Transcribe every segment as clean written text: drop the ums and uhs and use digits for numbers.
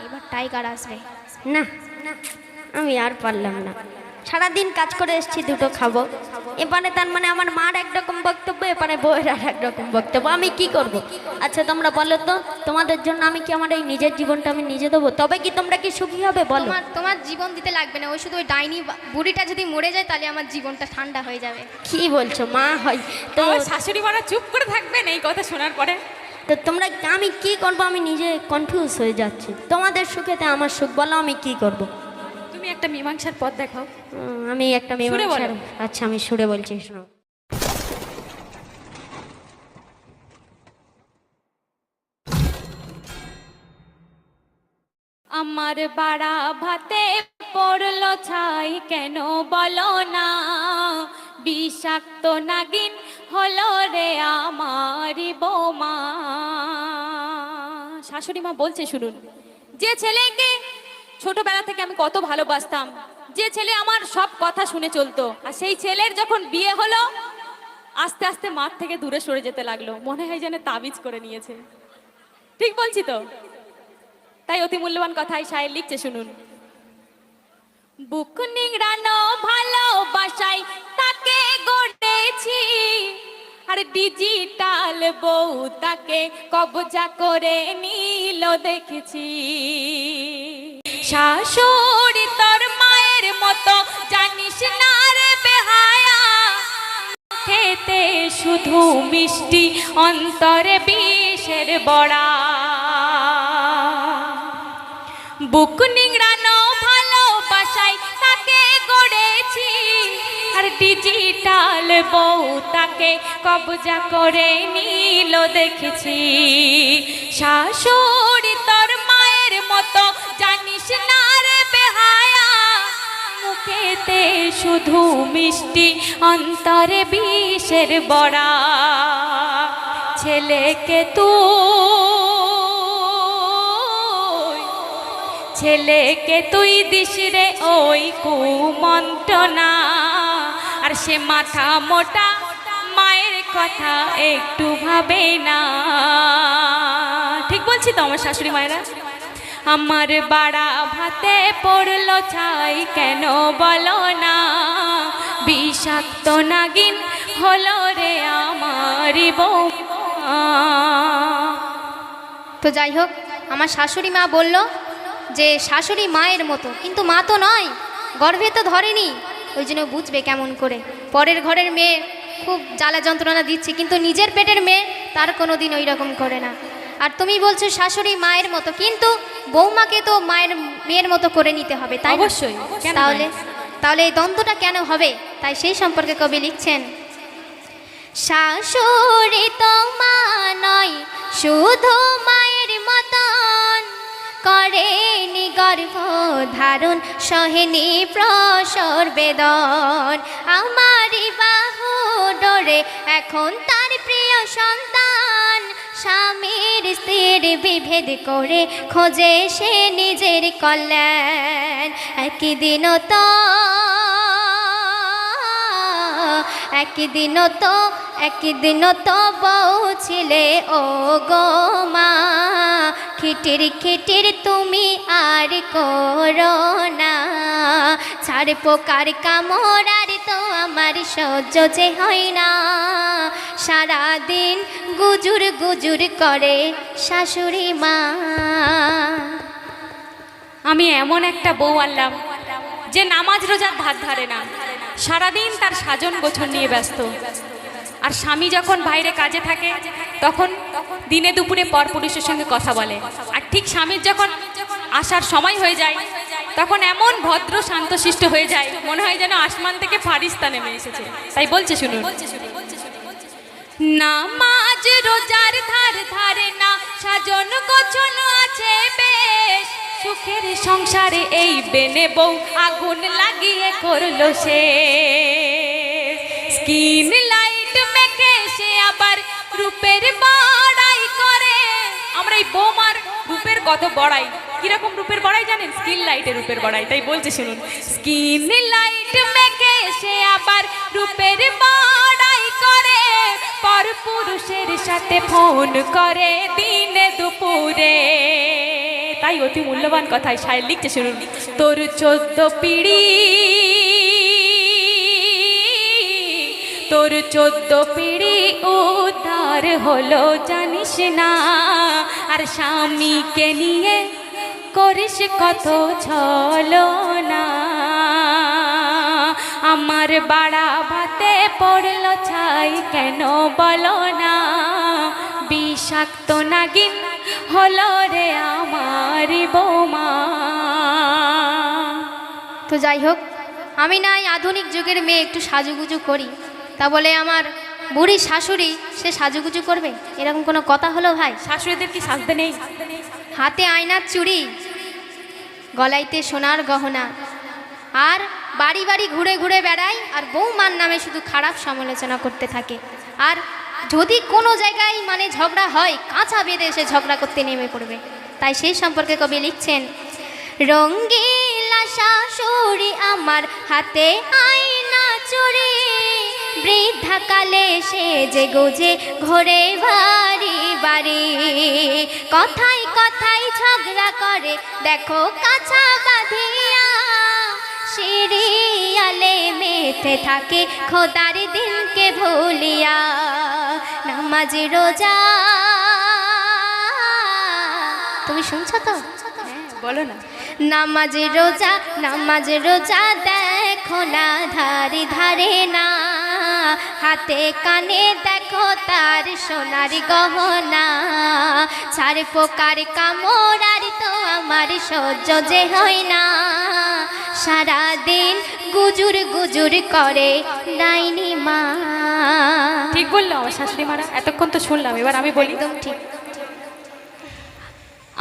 এবার টাইগার আসবে। না আমি আর পারলাম না, সারাদিন কাজ করে এসেছি, দুটো খাবো। এবারে তার মানে আমার মার একরকম বক্তব্য, এবারে বউয়ের আর একরকম বক্তব্য, আমি কি করব? আচ্ছা তোমরা বলো তো, তোমাদের জন্য আমি কি আমার এই নিজের জীবনটা আমি নিজে দেবো? তবে কি তোমরা কি সুখী হবে বলো? তোমার তোমার জীবন দিতে লাগবে না, ওই শুধু ওই ডাইনি বুড়িটা যদি মরে যায় তাহলে আমার জীবনটা ঠান্ডা হয়ে যাবে। কি বলছো মা? হয় তো শাশুড়ি মারা চুপ করে থাকবেন এই কথা শোনার পরে? তো তোমরা, আমি কি করবো? আমি নিজে কনফিউজ হয়ে যাচ্ছি। তোমাদের সুখেতে আমার সুখ, বলো আমি কি করব? তুমি একটা মীমাংসার পথ দেখাও। আমি একটা সুরে বলো। আচ্ছা আমি সুরে বলছি, শোনো। আমার বাড়া ভাতে পড়লো ছাই কেন বলো না, বিষাক্ত নাগিন হলো রে আমারি বৌমা। শাশুড়ি মা বলছে শুনুন, যে ছেলেকে ছোটবেলা থেকে আমি কত ভালোবাসতাম, যে ছেলে আমার সব কথা শুনে চলতো, আর সেই ছেলের যখন বিয়ে হলো আস্তে আস্তে মাঠ থেকে দূরে সরে যেতে লাগলো, মনে হয় যেন তাবিজ করে নিয়েছে। ঠিক বলছি তো? তাই অতি মূল্যবান কথাই শায়ের লিখছে শুনুন। বুক নিংড়ানো ভালোবাসায় তাকে গড়েছি, আর ডিজিটাল বউ তাকে কবজা করে নিল দেখেছি। শাশুড়ি তোর মায়ের মতো জানিস না রে বেহায়া, খেতে শুধু মিষ্টি অন্তরে বিষের বড়া। বুক নিংড়ানো ভালোবাসায় তাকে গড়েছি, আর ডিজিটাল বউ তাকে কবজা করে নিল দেখেছি। শাশুড়ি তোর মায়ের মতো জানিস না রে বেহায়া, মুখেতে শুধু মিষ্টি অন্তরে বিষের বড়া। ছেলেকে তুই দিস রে ওই কুমন্ত্রণা, আর সে মাথা মোটা মায়ের কথা একটু ভাবে না। ঠিক বলছি তো আমার শাশুড়ি মায়েরা? আমার বাড়া ভাতে পড়লো ছাই কেন বলো না, বিষাক্ত নাগিন হলো রে আমারি বৌমা। তো যাই হোক, আমার শাশুড়ি মা বলল যে শাশুড়ি মায়ের মতো, কিন্তু মা তো নয়, গর্ভে তো ধরেনি, ওই জন্য বুঝবে কেমন করে। পরের ঘরের মেয়ে খুব জ্বালা যন্ত্রণা দিচ্ছে, কিন্তু নিজের পেটের মেয়ে তার কোনো দিন ওই রকম করে না। আর তুমি বলছো শাশুড়ি মায়ের মতো, কিন্তু বৌমাকে তো মেয়ের মতো করে নিতে হবে, তাই না? অবশ্যই। তাহলে এই দ্বন্দ্বটা কেন হবে? তাই সেই সম্পর্কে কবি লিখছেন, শাশুড়ি তো মা নয় শুধু মায়ের মতন, করেনি গর্ভ ধারণ সহেনি প্রসর বেদন, আমারই বাহু ডোরে এখন তার প্রিয় সন্তান, স্বামীর স্ত্রীর বিভেদ করে খোঁজে সে নিজের কল্যাণ। একদিনও তো বউ ছিলে ও গো মা, খিটির খিটির তুমি আর করো না, ছাড় পোকার কামড় আর তো আমার সহ্য যে হয় না, সারাদিন গুজুর গুজুর করে শাশুড়ি মা। আমি এমন একটা বউ আনলাম যে নামাজ রোজার ধার ধারে না, সারাদিন তার সাজন গোছন নিয়ে ব্যস্ত। আর স্বামী যখন বাইরে কাজে থাকে তখন দিনে দুপুরে পরপুরুষের সঙ্গে কথা বলে, আর ঠিক স্বামীর যখন আসার সময় হয়ে যায় তখন এমন ভদ্র শান্তশিষ্ট হয়ে যায়, মনে হয় যেন আসমান থেকে ফারিস্তা নেমে এসেছে। তাই বলছে শুনুন, নামাজ রোজার ধার ধারে না, সাজন গোছন আছে বেশ, সুখের সংসারে এই বেনে বউ আগুন লাগিয়ে করলো সে, স্কিন লাইট মেখে সে আবার রূপের বড়াই করে। আমরা এই বৌমার রূপের কত বড়াই, কিরকম রূপের বড়াই জানেন? স্কিন লাইটের রূপের বড়াই। তাই বলছে শুনুন, স্কিন লাইট মেখে সে আবার রূপের বড়াই করে, পরপুরুষের সাথে ফোন করে দিনে দুপুরে, তাই অতি মূল্যবান কথায় শায়ের লিখছে, শুনুন। তোর 14 পিড়ি, তোর 14 পিড়ি উদ্ধার হলো জানিস না, আর স্বামীকে নিয়ে করিস কত ছলনা। আমার বাড়া ভাতে পড়লো ছাই কেন বলো না, বিষাক্ত নাগিন হলো রে আমার বৌমা। তো যাই হোক, আমি না এই আধুনিক যুগের মেয়ে একটু সাজুগুজু করি, তা বলে আমার বুড়ি শাশুড়ি সে সাজুগুজু করবে, এরকম কোনো কথা হলো ভাই? শাশুড়িদের কি সাজতে নেই? হাতে আয়নার চুড়ি, গলাইতে সোনার গহনা, আর বাড়ি বাড়ি ঘুরে ঘুরে বেড়ায়, আর বৌমার নামে শুধু খারাপ সমালোচনা করতে থাকে। আর যদি কোনো জায়গায় মানে ঝগড়া হয়, কাঁচা বেঁধে এসে ঝগড়া করতে নেমে পড়বে। তাই সেই সম্পর্কে কবি লিখছেন, রঙ্গিলা শাশুড়ি আমার হাতে আয়না চুড়ি, বৃদ্ধাকালে সে যে গোজে ঘোরে বাড়ি বাড়ি, কথায় কথায় ঝগড়া করে দেখো কাছা বাঁধিয়া, সিরিয়ালে মেতে থাকে খোদার দিনকে ভুলিয়া, নামাজ রোজা। তুমি শুনছো তো? বলো না। নামাজ রোজা দেখো না ধারে ধারে না, হাতে কানে দেখো তার সোনার গহনা, ছাড় পোকার কামড়ার তো আমার সহ্য যে হয় না, সারাদিন গুজুর গুজুর করে ডাইনি মা। ঠিক বললো আমার শাশুড়ি মারা, এতক্ষণ তো শুনলাম, এবার আমি বলি। একদম ঠিক।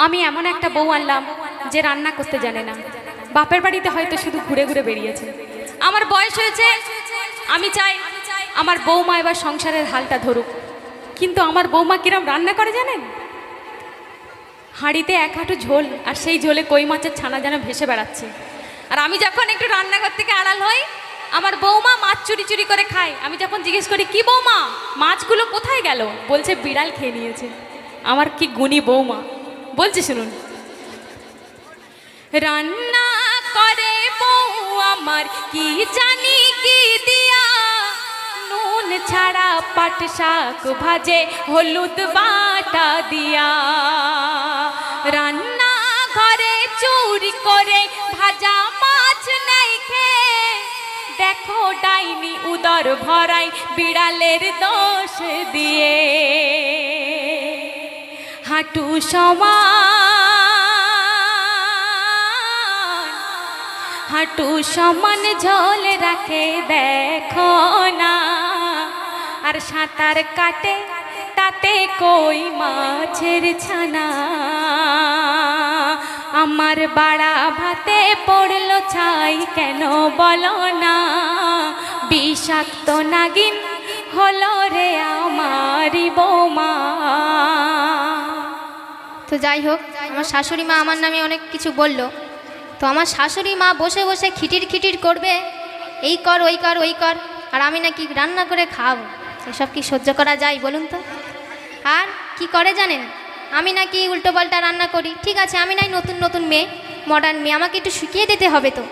আমি এমন একটা বউ আনলাম যে রান্না করতে জানে না, বাপের বাড়িতে হয়তো শুধু ঘুরে ঘুরে বেরিয়েছে। আমার বয়স হয়েছে, আমি চাই আমার বৌমা এবার সংসারের হালটা ধরুক, কিন্তু আমার বৌমা কিরম রান্না করে জানেন? হাঁড়িতে 1 হাঁটু ঝোল, আর সেই ঝোলে কই মাছের ছানা যেন ভেসে বেড়াচ্ছে। আর আমি যখন একটু রান্নাঘর থেকে আড়াল হই, আমার বৌমা মাছ চুরি চুরি করে খায়। আমি যখন জিজ্ঞেস করি, কি বৌমা মাছগুলো কোথায় গেল, বলছে বিড়াল খেয়ে নিয়েছে। আমার কি গুণী বৌমা, বলছি শুনুন। রান্না করে বউ আমার কি জানি কি দিয়া, নুন ছাড়া পাট শাক ভাজে হলুদ বাটা দিয়া, রান্না ঘরে চুরি করে ভাজা মাছ নেই খেয়ে, দেখো ডাইনি উদর ভরাই বিড়ালের দোষ দিয়ে, হাঁটু সমান ঝোল রাখে দেখো না, আর সাঁতার কাটে তাতে কই মাছের ছানা, আমার বাড়া ভাতে পড়লো ছাই কেন বলো না, বিষাক্ত নাগিন হলো রে আমার বৌমা। তো যাই হোক, আমার শাশুড়ি মা আমার নামে অনেক কিছু বলল। তো আমার শাশুড়ি মা বসে বসে খিটির খিটির করবে, এই কর ওই কর ওই কর, আর আমি নাকি রান্না করে খাবো। এসব কি সহ্য করা যায় বলুন তো? আর কি করে জানেন, আমি নাকি উল্টো পাল্টা রান্না করি। ঠিক আছে, আমি নাই নতুন নতুন মেয়ে, মডার্ন মেয়ে, আমাকে একটু শিখিয়ে দিতে হবে। তো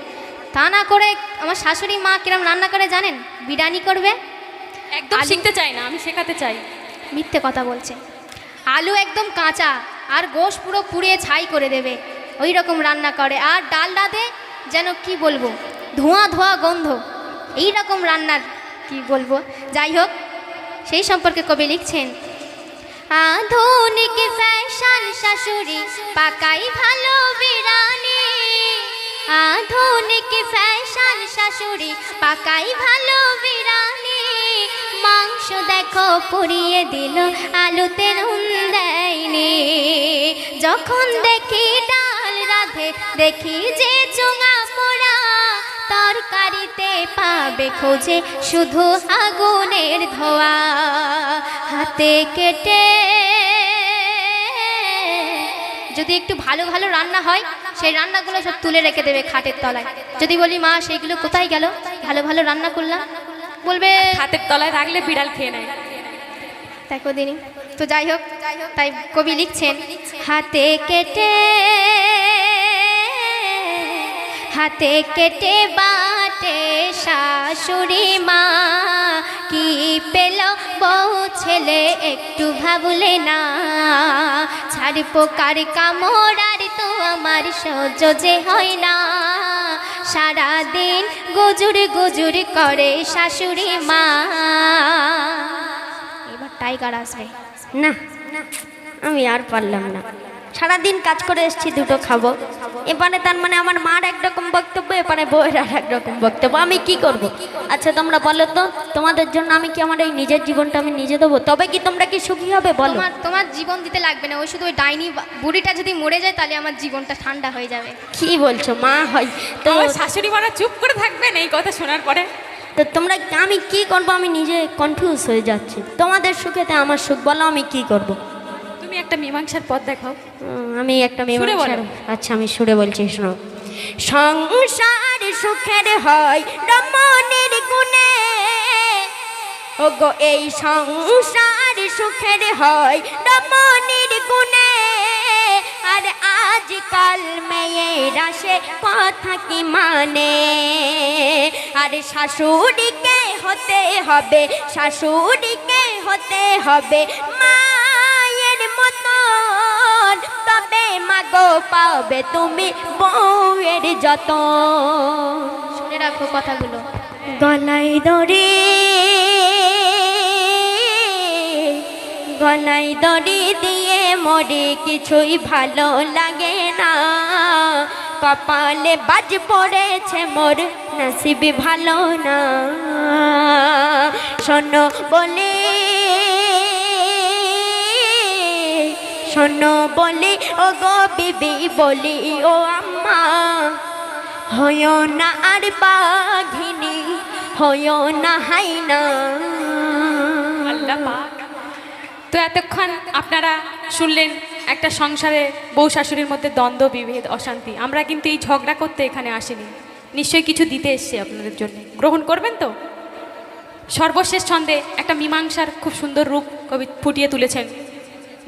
তা না করে আমার শাশুড়ি মা কিরম রান্না করে জানেন? বিরিয়ানি করবে, একদম শিখতে চাই না, আমি শেখাতে চাই। মিথ্যে কথা বলছে। আলু একদম কাঁচা আর গোশ পুরো পুড়িয়ে ছাই করে দেবে, ওই রকম রান্না করে। আর ডাল রাঁধে যেন কি বলবো, ধোঁয়া ধোঁয়া গন্ধ, এই রকম রান্নার কি বলবো। যাই হোক, সেই সম্পর্কে কবি লিখছেন, আধুনিক ফ্যাশন শাশুড়ি পাকাই ভালো বিরানি, আধুনিক ফ্যাশন শাশুড়ি পাকাই ভালো বিরানি, মাংস দেখো পুড়িয়ে দিল আলুতে নুন দেয়নি, যখন দেখি ডাল রাঁধে দেখি যে চোঙা পোড়া, তরকারিতে পাবে খোঁজে শুধু আগুনের ধোয়া, হাতে কেটে। যদি একটু ভালো ভালো রান্না হয়, সেই রান্নাগুলো সব তুলে রেখে দেবে খাটের তলায়। যদি বলি মা সেইগুলো কোথায় গেল, ভালো ভালো রান্না করলাম, বলবে হাতের তলায় রাখলে বিড়াল খেয়ে নেয়। দেখো দিনই তো যাই হোক, তাই কবি লিখছেন, হাতে কেটে বাটে শাশুড়ি মা, কি পেল বউ ছেলে একটু ভাবলে না, ছাড় পোকার কামড়ার তো আমার সহ্য যে হয় না, সারাদিন গুজুর গুজুর করে শাশুড়ি মা। এবার টাইগার আসবে। না, আমি আর পারলাম না। সারাদিন কাজ করে এসেছি, দুটো খাবো, এবারে তার মানে আমার মার একরকম বক্তব্য, এবারে বউয়ের আর একরকম বক্তব্য, আমি কি করব? আচ্ছা তোমরা বলো তো, তোমাদের জন্য আমি কি আমার এই নিজের জীবনটা আমি নিজে দেবো? তবে কি তোমরা কি সুখী হবে বলো? তোমার জীবন দিতে লাগবে না, ওই শুধু ওই ডাইনি বুড়িটা যদি মরে যায় তাহলে আমার জীবনটা ঠান্ডা হয়ে যাবে। কি বলছো মা? হয় তো আমার শাশুড়ি মারা চুপ করে থাকবেন এই কথা শোনার পরে? তো তোমরা, আমি কি করব? আমি নিজে কনফিউজ হয়ে যাচ্ছি। তোমাদের সুখেতে আমার সুখ, বলো আমি কি করব? তুমি একটা মীমাংসার পথ দেখাও। আমি একটা মেয়ে। সুরে বলো। আচ্ছা আমি সুরে বলছি, শোনো। সংসার সুখের হয় রমণীর গুণে, ওগো এই সংসার সুখের হয় রমণীর গুণে, আর আজকাল মেয়েরা সে কথা কি মানে, আর শাশুড়িকে হতে হবে, শাশুড়িকে হতে হবে মায়ের মতন, তবে মাগো পাবে তুমি বউয়ের যতন। শুনে রাখো কথাগুলো। গলায় দড়ি দিয়ে মরে কিছুই ভালো লাগে না, কপালে বাজ পড়েছে মোর নসিবে ভালো না, শোনো বলে ও গো বিবি বলি ও আম্মা, হয় না আর বাঘিনী, হয় না হাইনা। আল্লাহ পাক। তো এতক্ষণ আপনারা শুনলেন একটা সংসারে বউ শাশুড়ির মধ্যে দ্বন্দ্ব, বিভেদ, অশান্তি। আমরা কিন্তু এই ঝগড়া করতে এখানে আসিনি, নিশ্চয়ই কিছু দিতে এসছে আপনাদের জন্য। গ্রহণ করবেন তো? সর্বশেষ ছন্দে একটা মীমাংসার খুব সুন্দর রূপ কবি ফুটিয়ে তুলেছেন,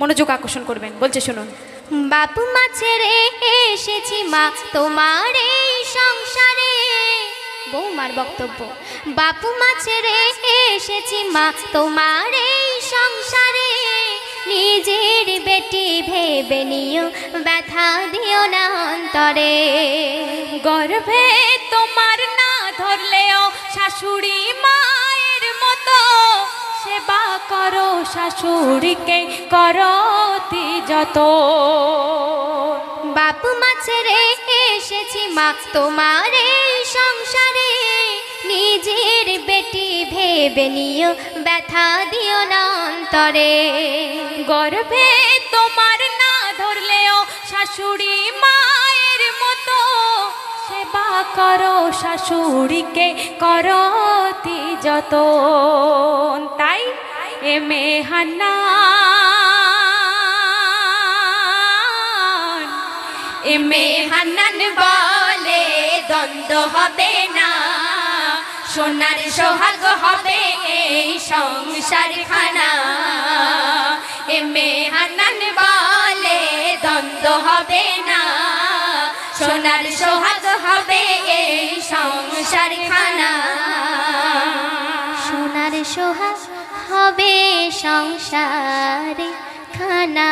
মনোযোগ আকর্ষণ করবেন। বলছে শুনুন। বাপু মা ছেড়ে এসেছি মা তোমার এই সংসারে, বৌমার বক্তব্য। বাপু মা ছেড়ে এসেছি মা তোমার এই সংসারে, নিজের বেটি ভেবে নিও ব্যথা দিও না অন্তরে, গর্ভে তোমার না ধরলেও শাশুড়ি মায়ের মতো, সেবা করো শাশুড়িকে করো যত। বাপু মা ছেড়ে এসেছি মা তোমার এই সংসারে, নিজের বেটি ভেবে নিও ব্যথা দিও না অন্তরে, গর্ভে তোমার না ধরলেও শাশুড়ি মায়ের মতো, সেবা করো শাশুড়িকে করো যত। তাই এমে হান্নান বলে দ্বন্দ্ব হবে না, সোনার সোহাগ হবে এই সংসার খানা। এমে হান্নান বলে দ্বন্দ্ব হবে না, সোনার সোহাগ হবে এই সংসার খানা। সোনার সোহাগ হবে সংসার খানা।